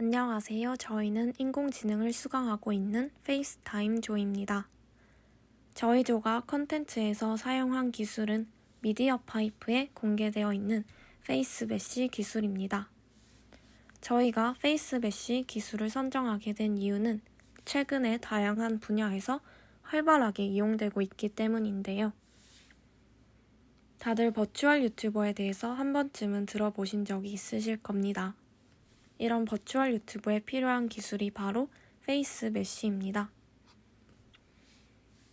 안녕하세요. 저희는 인공지능을 수강하고 있는 페이스타임 조입니다. 저희 조가 컨텐츠에서 사용한 기술은 미디어 파이프에 공개되어 있는 페이스 메쉬 기술입니다. 저희가 페이스 메쉬 기술을 선정하게 된 이유는 최근에 다양한 분야에서 활발하게 이용되고 있기 때문인데요. 다들 버추얼 유튜버에 대해서 한 번쯤은 들어보신 적이 있으실 겁니다. 이런 버추얼 유튜브에 필요한 기술이 바로 페이스 메쉬입니다.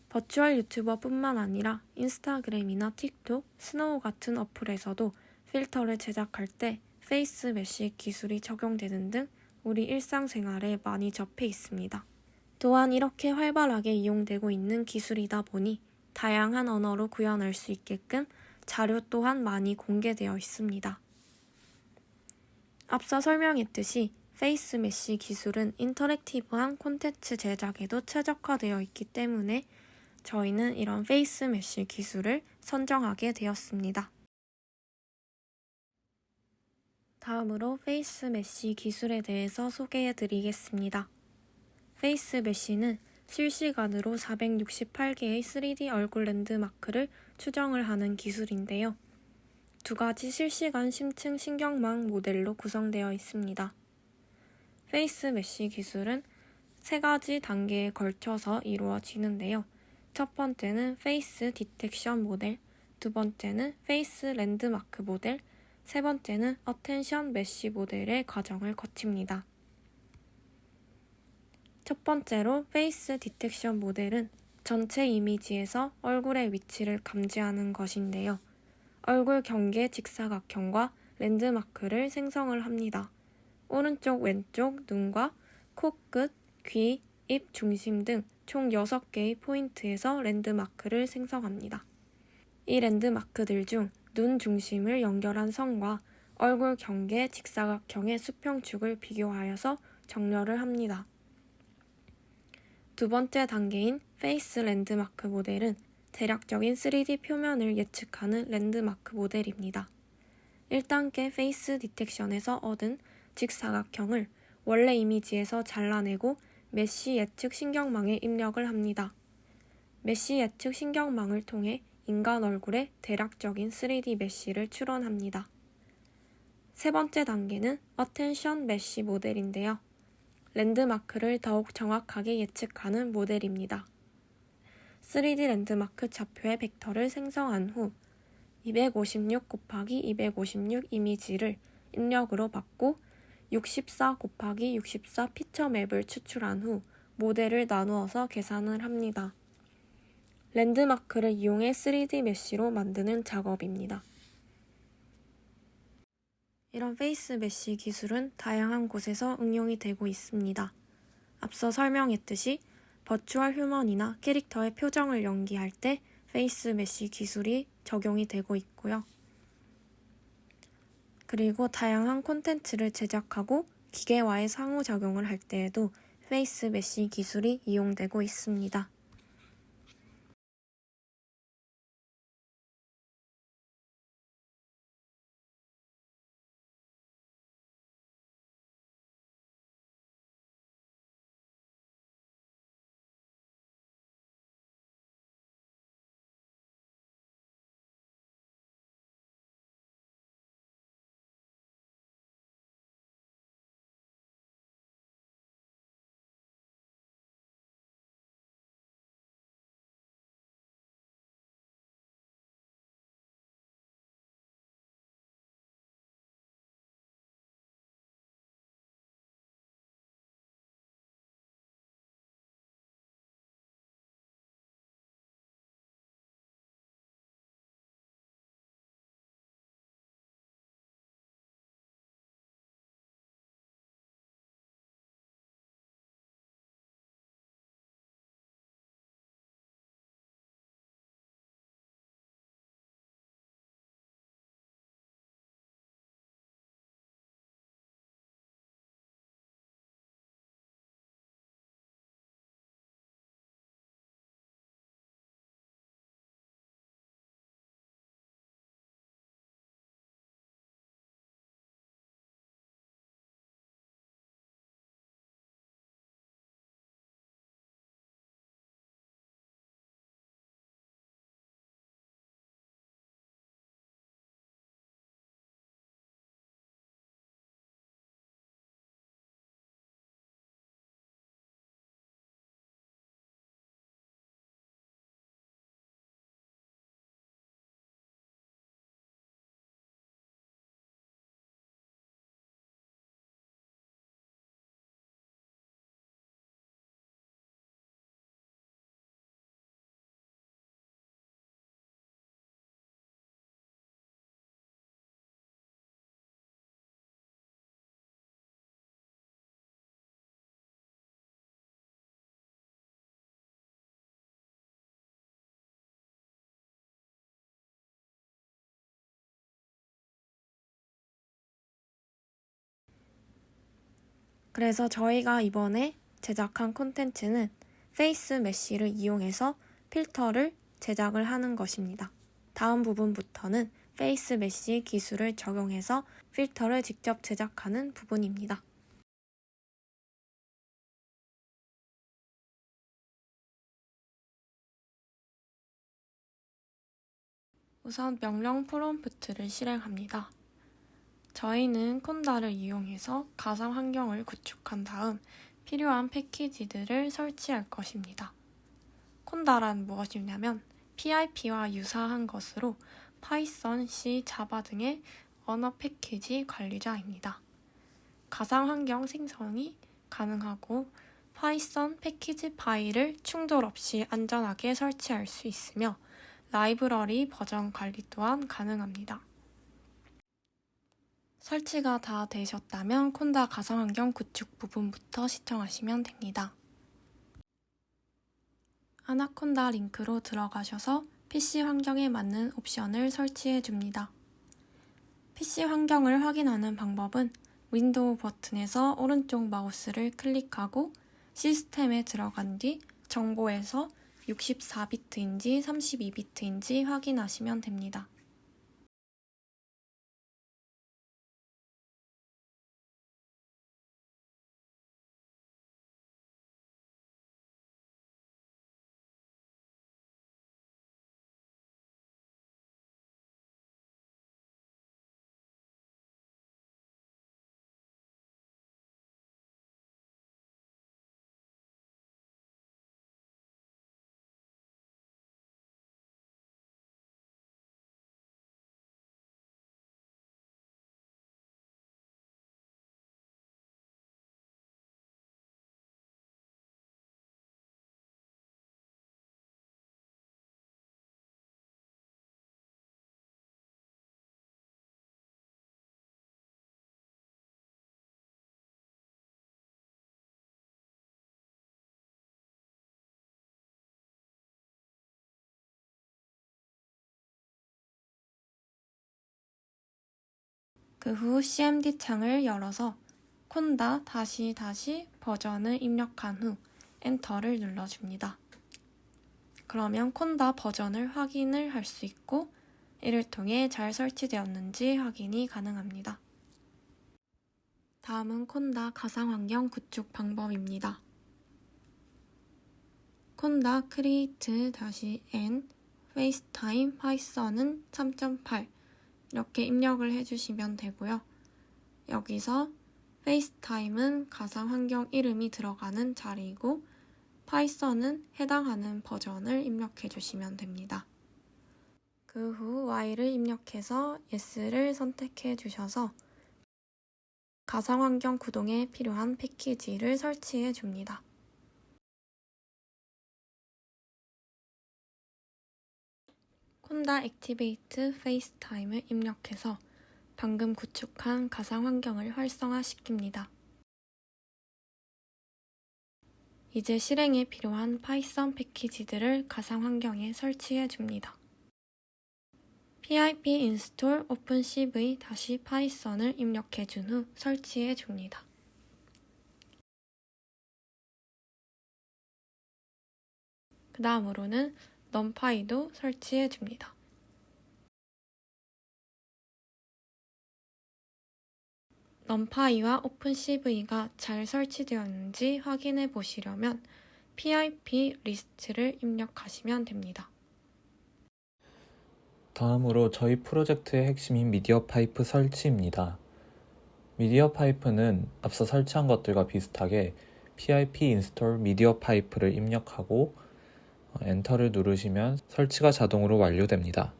버추얼 유튜버뿐만 아니라 인스타그램이나 틱톡, 스노우 같은 어플에서도 필터를 제작할 때 페이스 메쉬 기술이 적용되는 등 우리 일상생활에 많이 접해 있습니다. 또한 이렇게 활발하게 이용되고 있는 기술이다 보니 다양한 언어로 구현할 수 있게끔 자료 또한 많이 공개되어 있습니다. 앞서 설명했듯이 페이스 메쉬 기술은 인터랙티브한 콘텐츠 제작에도 최적화되어 있기 때문에 저희는 이런 페이스 메쉬 기술을 선정하게 되었습니다. 다음으로 페이스 메쉬 기술에 대해서 소개해 드리겠습니다. 페이스 메쉬는 실시간으로 468개의 3D 얼굴 랜드마크를 추정을 하는 기술인데요. 두 가지 실시간 심층 신경망 모델로 구성되어 있습니다. 페이스 메쉬 기술은 세 가지 단계에 걸쳐서 이루어지는데요. 첫 번째는 페이스 디텍션 모델, 두 번째는 페이스 랜드마크 모델, 세 번째는 어텐션 메쉬 모델의 과정을 거칩니다. 첫 번째로 페이스 디텍션 모델은 전체 이미지에서 얼굴의 위치를 감지하는 것인데요. 얼굴 경계 직사각형과 랜드마크를 생성을 합니다. 오른쪽, 왼쪽, 눈과 코끝, 귀, 입 중심 등 총 6개의 포인트에서 랜드마크를 생성합니다. 이 랜드마크들 중 눈 중심을 연결한 선과 얼굴 경계 직사각형의 수평축을 비교하여서 정렬을 합니다. 두 번째 단계인 페이스 랜드마크 모델은 대략적인 3D 표면을 예측하는 랜드마크 모델입니다. 1단계 페이스 디텍션에서 얻은 직사각형을 원래 이미지에서 잘라내고 메쉬 예측 신경망에 입력을 합니다. 메쉬 예측 신경망을 통해 인간 얼굴의 대략적인 3D 메쉬를 추론합니다. 세 번째 단계는 어텐션 메쉬 모델인데요. 랜드마크를 더욱 정확하게 예측하는 모델입니다. 3D 랜드마크 좌표의 벡터를 생성한 후 256 곱하기 256 이미지를 입력으로 받고 64 곱하기 64 피처 맵을 추출한 후 모델을 나누어서 계산을 합니다. 랜드마크를 이용해 3D 메쉬로 만드는 작업입니다. 이런 페이스 메쉬 기술은 다양한 곳에서 응용이 되고 있습니다. 앞서 설명했듯이 버추얼 휴먼이나 캐릭터의 표정을 연기할 때 페이스 메쉬 기술이 적용이 되고 있고요. 그리고 다양한 콘텐츠를 제작하고 기계와의 상호작용을 할 때에도 페이스 메쉬 기술이 이용되고 있습니다. 그래서 저희가 이번에 제작한 콘텐츠는 페이스 메쉬를 이용해서 필터를 제작을 하는 것입니다. 다음 부분부터는 페이스 메쉬 기술을 적용해서 필터를 직접 제작하는 부분입니다. 우선 명령 프롬프트를 실행합니다. 저희는 콘다를 이용해서 가상 환경을 구축한 다음 필요한 패키지들을 설치할 것입니다. 콘다란 무엇이냐면 PIP와 유사한 것으로 파이썬, C, 자바 등의 언어 패키지 관리자입니다. 가상 환경 생성이 가능하고 파이썬 패키지 파일을 충돌 없이 안전하게 설치할 수 있으며 라이브러리 버전 관리 또한 가능합니다. 설치가 다 되셨다면 콘다 가상환경 구축 부분부터 시청하시면 됩니다. 아나콘다 링크로 들어가셔서 PC 환경에 맞는 옵션을 설치해 줍니다. PC 환경을 확인하는 방법은 윈도우 버튼에서 오른쪽 마우스를 클릭하고 시스템에 들어간 뒤 정보에서 64비트인지 32비트인지 확인하시면 됩니다. 그 후 CMD 창을 열어서 콘다 버전을 입력한 후 엔터를 눌러줍니다. 그러면 콘다 버전을 확인을 할 수 있고 이를 통해 잘 설치되었는지 확인이 가능합니다. 다음은 콘다 가상환경 구축 방법입니다. 콘다 create-n 페이스타임 파이썬은 3.8 이렇게 입력을 해주시면 되고요. 여기서 페이스타임은 가상 환경 이름이 들어가는 자리이고 파이썬은 해당하는 버전을 입력해 주시면 됩니다. 그 후 Y를 입력해서 Yes를 선택해 주셔서 가상 환경 구동에 필요한 패키지를 설치해 줍니다. 콘다 액티베이트 페이스타임을 입력해서 방금 구축한 가상 환경을 활성화시킵니다. 이제 실행에 필요한 파이썬 패키지들을 가상 환경에 설치해 줍니다. pip install opencv-python을 입력해 준 후 설치해 줍니다. 그 다음으로는 numpy도 설치해 줍니다. numpy와 opencv가 잘 설치되었는지 확인해 보시려면 pip 리스트를 입력하시면 됩니다. 다음으로 저희 프로젝트의 핵심인 미디어 파이프 설치입니다. 미디어 파이프는 앞서 설치한 것들과 비슷하게 pip install 미디어 파이프를 입력하고 엔터를 누르시면 설치가 자동으로 완료됩니다.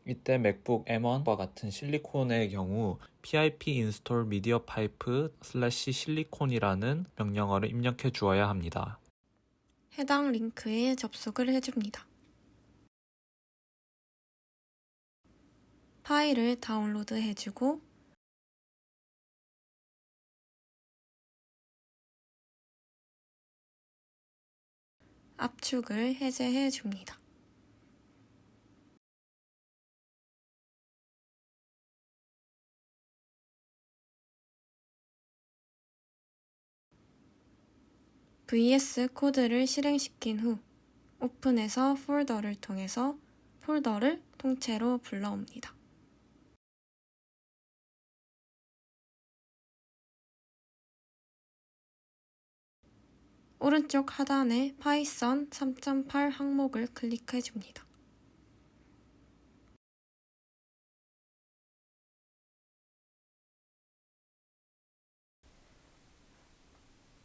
이때 맥북 M1과 같은 실리콘의 경우 pip install media pipe/silicon이라는 명령어를 입력해 주어야 합니다. 해당 링크에 접속을 해줍니다. 파일을 다운로드 해주고 압축을 해제해 줍니다. VS 코드를 실행시킨 후 오픈해서 폴더를 통해서 폴더를 통째로 불러옵니다. 오른쪽 하단에 파이썬 3.8 항목을 클릭해 줍니다.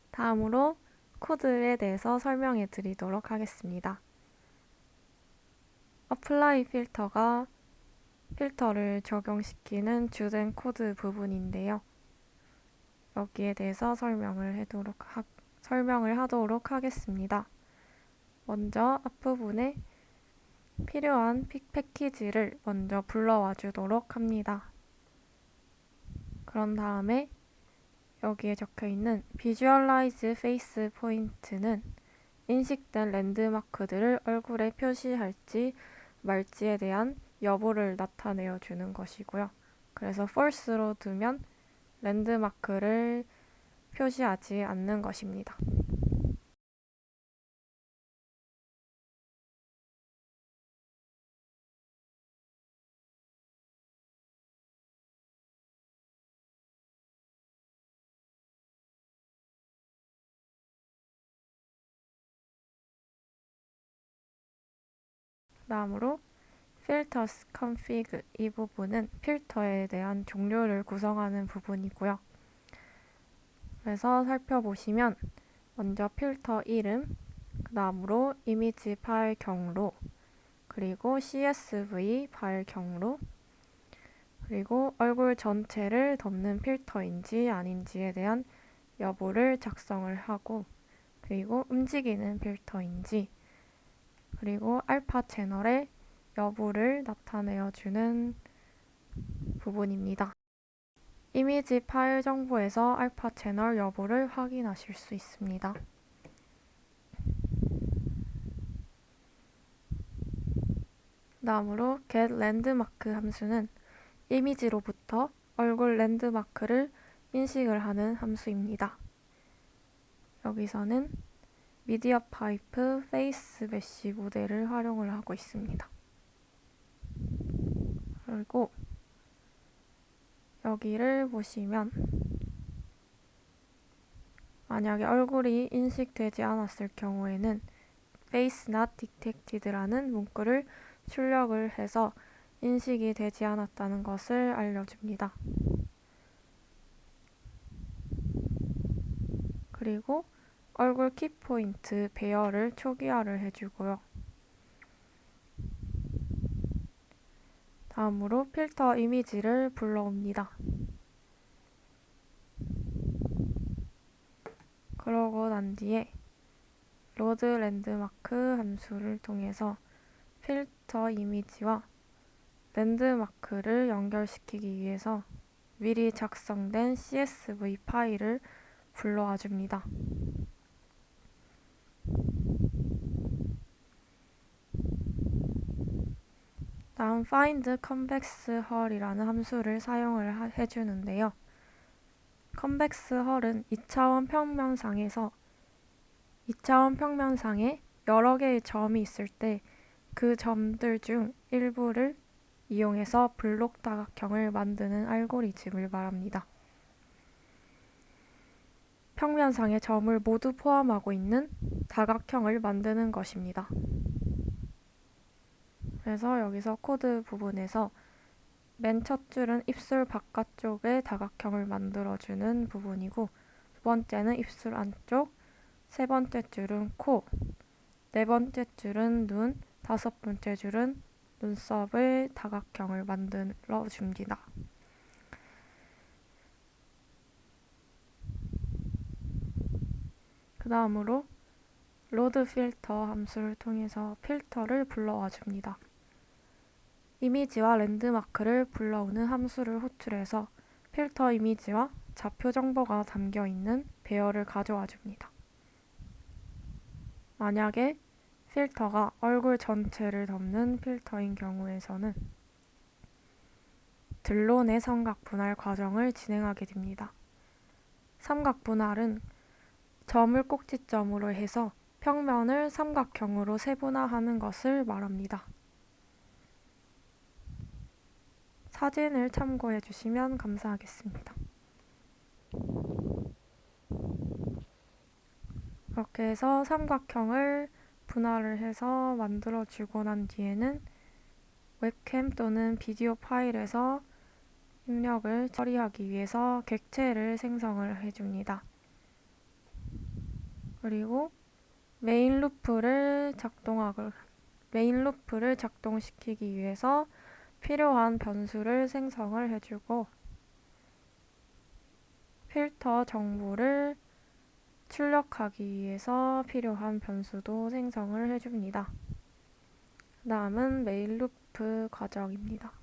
다음으로 코드에 대해서 설명해 드리도록 하겠습니다. 어플라이 필터가 필터를 적용시키는 주된 코드 부분인데요. 여기에 대해서 설명을 하도록 하겠습니다. 먼저 앞부분에 필요한 패키지를 먼저 불러와 주도록 합니다. 그런 다음에 여기에 적혀있는 Visualize Face Point는 인식된 랜드마크들을 얼굴에 표시할지 말지에 대한 여부를 나타내어 주는 것이고요. 그래서 false로 두면 랜드마크를 표시하지 않는 것입니다. 다음으로 Filters Config 이 부분은 필터에 대한 종류를 구성하는 부분이고요. 그래서 살펴보시면 먼저 필터 이름, 그 다음으로 이미지 파일 경로, 그리고 CSV 파일 경로, 그리고 얼굴 전체를 덮는 필터인지 아닌지에 대한 여부를 작성을 하고, 그리고 움직이는 필터인지, 그리고 알파 채널의 여부를 나타내어주는 부분입니다. 이미지 파일 정보에서 알파 채널 여부를 확인하실 수 있습니다. 다음으로 getLandmark 함수는 이미지로부터 얼굴 랜드마크를 인식을 하는 함수입니다. 여기서는 미디어 파이프 페이스 메쉬 모델을 활용을 하고 있습니다. 그리고 여기를 보시면 만약에 얼굴이 인식되지 않았을 경우에는 Face Not Detected라는 문구를 출력을 해서 인식이 되지 않았다는 것을 알려줍니다. 그리고 얼굴 키포인트 배열을 초기화를 해주고요. 다음으로 필터 이미지를 불러옵니다. 그러고 난 뒤에 로드 랜드마크 함수를 통해서 필터 이미지와 랜드마크를 연결시키기 위해서 미리 작성된 CSV 파일을 불러와 줍니다. 다음 find convex hull이라는 함수를 사용을 해주는데요. convex hull은 2차원 평면상에 여러 개의 점이 있을 때 그 점들 중 일부를 이용해서 블록 다각형을 만드는 알고리즘을 말합니다. 평면상의 점을 모두 포함하고 있는 다각형을 만드는 것입니다. 그래서 여기서 코드 부분에서 맨 첫 줄은 입술 바깥쪽에 다각형을 만들어주는 부분이고, 두 번째는 입술 안쪽, 세 번째 줄은 코, 네 번째 줄은 눈, 다섯 번째 줄은 눈썹의 다각형을 만들어 줍니다. 그 다음으로 로드 필터 함수를 통해서 필터를 불러와 줍니다. 이미지와 랜드마크를 불러오는 함수를 호출해서 필터 이미지와 좌표 정보가 담겨있는 배열을 가져와 줍니다. 만약에 필터가 얼굴 전체를 덮는 필터인 경우에서는 드론의 삼각 분할 과정을 진행하게 됩니다. 삼각 분할은 점을 꼭지점으로 해서 평면을 삼각형으로 세분화하는 것을 말합니다. 사진을 참고해 주시면 감사하겠습니다. 이렇게 해서 삼각형을 분할을 해서 만들어주고 난 뒤에는 웹캠 또는 비디오 파일에서 입력을 처리하기 위해서 객체를 생성을 해줍니다. 그리고 메인 루프를 작동시키기 위해서 필요한 변수를 생성을 해주고 필터 정보를 출력하기 위해서 필요한 변수도 생성을 해줍니다. 다음은 메인 루프 과정입니다.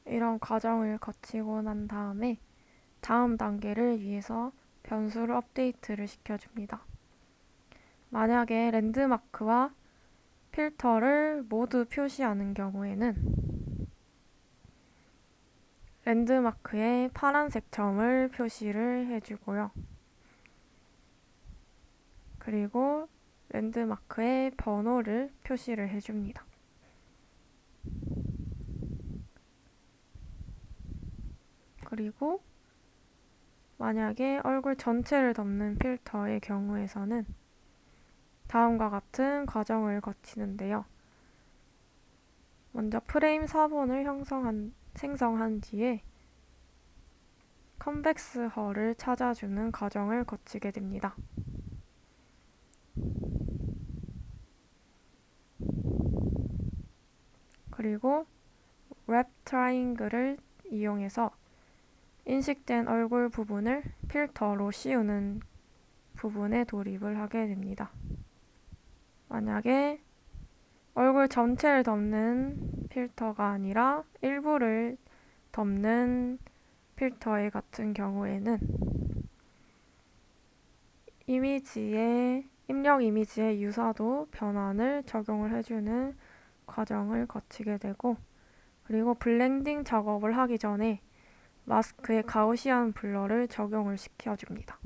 이런 과정을 거치고 난 다음에 다음 단계를 위해서 변수를 업데이트를 시켜줍니다. 만약에 랜드마크와 필터를 모두 표시하는 경우에는 랜드마크에 파란색 점을 표시를 해주고요. 그리고 랜드마크에 번호를 표시를 해줍니다. 그리고 만약에 얼굴 전체를 덮는 필터의 경우에서는 다음과 같은 과정을 거치는데요. 먼저 프레임 사본을 생성한 뒤에 컨벡스 헐을 찾아주는 과정을 거치게 됩니다. 그리고 랩 트라이앵글을 이용해서 인식된 얼굴 부분을 필터로 씌우는 부분에 돌입을 하게 됩니다. 만약에 얼굴 전체를 덮는 필터가 아니라 일부를 덮는 필터의 같은 경우에는 입력 이미지의 유사도 변환을 적용을 해주는 과정을 거치게 되고, 그리고 블렌딩 작업을 하기 전에 마스크에 가우시안 블러를 적용을 시켜줍니다.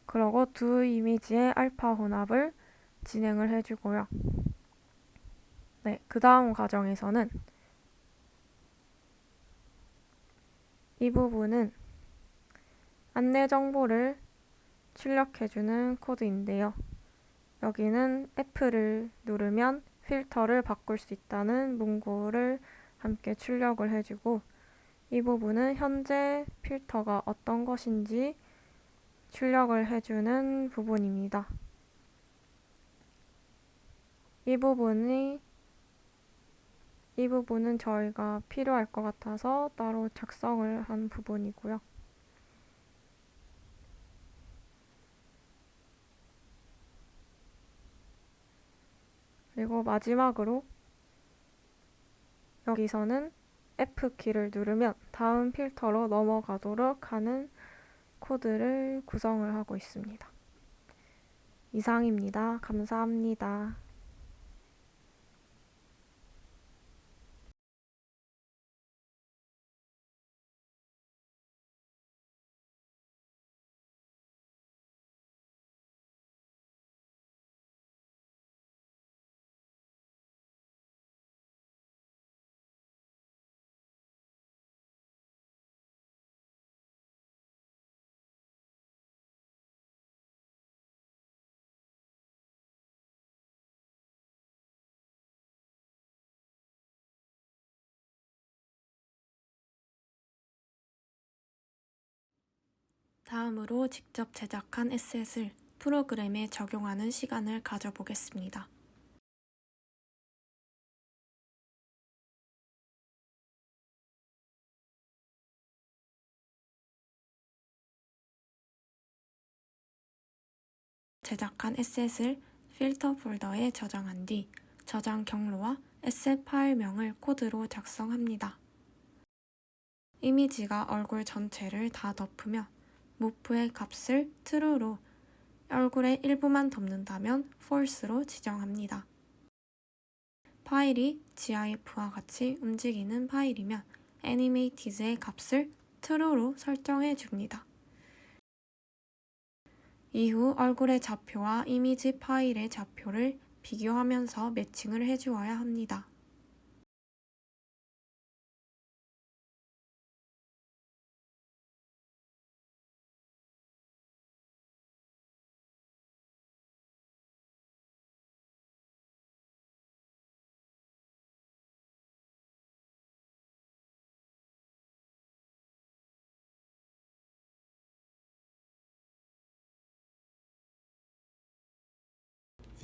그리고 두 이미지의 알파 혼합을 진행을 해주고요. 네, 그 다음 과정에서는 이 부분은 안내 정보를 출력해주는 코드인데요. 여기는 F를 누르면 필터를 바꿀 수 있다는 문구를 함께 출력을 해주고, 이 부분은 현재 필터가 어떤 것인지 출력을 해주는 부분입니다. 이 부분은 저희가 필요할 것 같아서 따로 작성을 한 부분이고요. 그리고 마지막으로 여기서는 F키를 누르면 다음 필터로 넘어가도록 하는 코드를 구성을 하고 있습니다. 이상입니다. 감사합니다. 다음으로 직접 제작한 에셋을 프로그램에 적용하는 시간을 가져보겠습니다. 제작한 에셋을 필터 폴더에 저장한 뒤 저장 경로와 에셋 파일명을 코드로 작성합니다. 이미지가 얼굴 전체를 다 덮으며 무프의 값을 true로, 얼굴의 일부만 덮는다면 false로 지정합니다. 파일이 GIF와 같이 움직이는 파일이면 animated의 값을 true로 설정해 줍니다. 이후 얼굴의 좌표와 이미지 파일의 좌표를 비교하면서 매칭을 해주어야 합니다.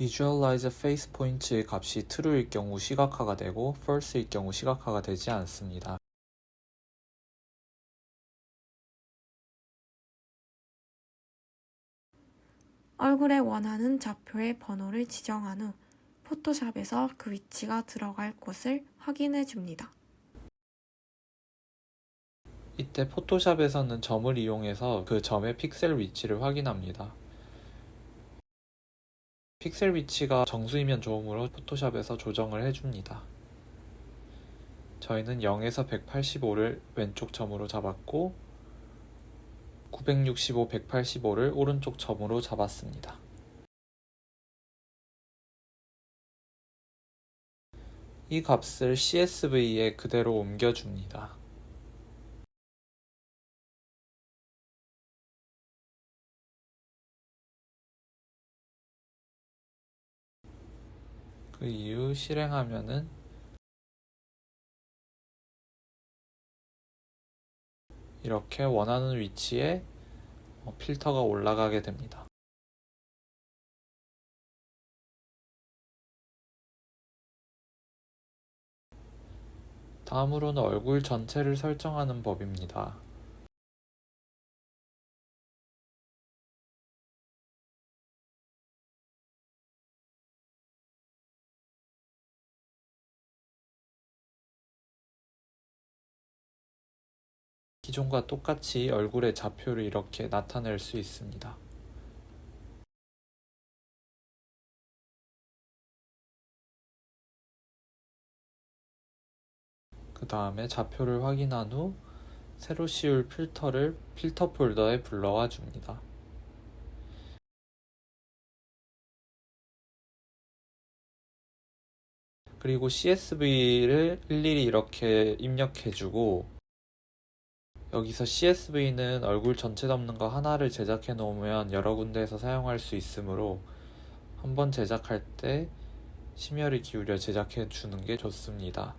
Visualize Face Points의 값이 true일 경우 시각화가 되고 false일 경우 시각화가 되지 않습니다. 얼굴에 원하는 좌표의 번호를 지정한 후 포토샵에서 그 위치가 들어갈 곳을 확인해 줍니다. 이때 포토샵에서는 점을 이용해서 그 점의 픽셀 위치를 확인합니다. 픽셀 위치가 정수이면 좋으므로 포토샵에서 조정을 해줍니다. 저희는 0에서 185를 왼쪽 점으로 잡았고 965, 185를 오른쪽 점으로 잡았습니다. 이 값을 CSV에 그대로 옮겨줍니다. 그 이후 실행하면은 이렇게 원하는 위치에 필터가 올라가게 됩니다. 다음으로는 얼굴 전체를 설정하는 법입니다. 기존과 똑같이 얼굴의 좌표를 이렇게 나타낼 수 있습니다. 그 다음에 좌표를 확인한 후 새로 씌울 필터를 필터 폴더에 불러와 줍니다. 그리고 CSV를 일일이 이렇게 입력해주고 여기서 CSV는 얼굴 전체 덮는 거 하나를 제작해 놓으면 여러 군데에서 사용할 수 있으므로 한번 제작할 때 심혈을 기울여 제작해 주는 게 좋습니다.